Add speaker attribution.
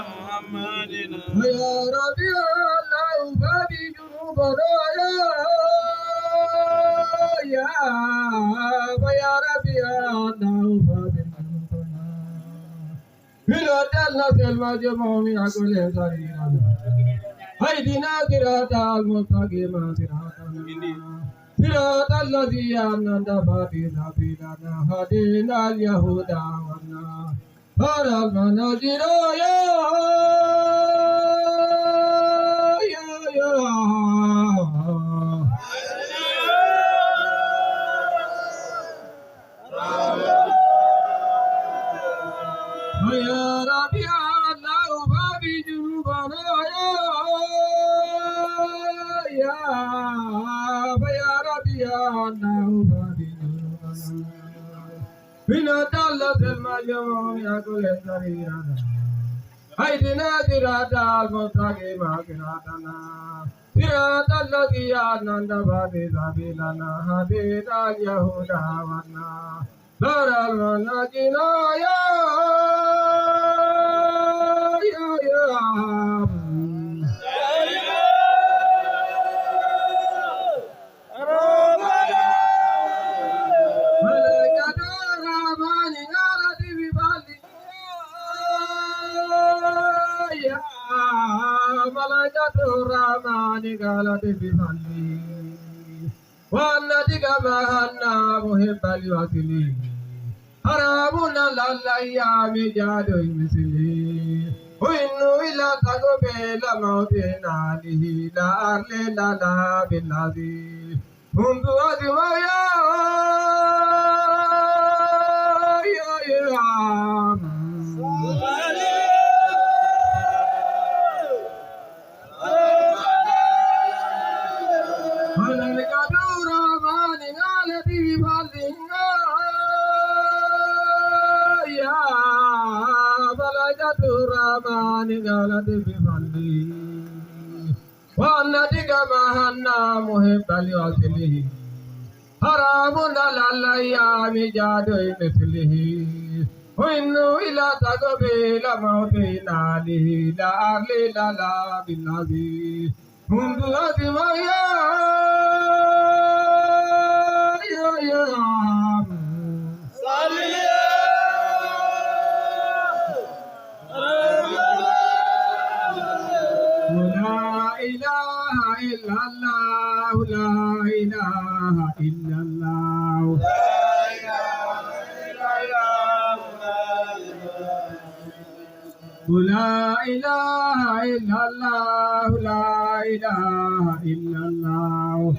Speaker 1: محمد
Speaker 2: يا ربي الله فادي جنوبنا يا ربي الله فادي جنوبنا بلا دلة المجموع من كل طريق هيدنا صراط المستقيم صراط الذي أنعمت عليهم سبيلنا هدينا اليهود والنار هر المناجر يا ربي الله بابي جنوبنا يا ربي الله بابي جنوبنا بنا دلت المجموع يقول سريرنا هيدنا صراط المستقيم صراطنا صراط الذي أنعمت عليهم سبيلنا هدينا اليهود والنار دار المناجين يا ملائكة الرحمن قالت ببالي يا ملائكة الرحمن قالت ببالي والذي كفانا محب الوصل حرامنا للأيام جاد مثلي وإنه إلى تقبل موتنا له لا أرل لا بالذي منذ أزوايا والنتيجة مهنا محب لوصله حرام على الأيام جاد مثله وإنه إلى تقبيل موتنا له لا أرل لا بالذي منذ أزمة لا إله إلا الله لا إله إلا الله لا إله إلا الله لا إله إلا الله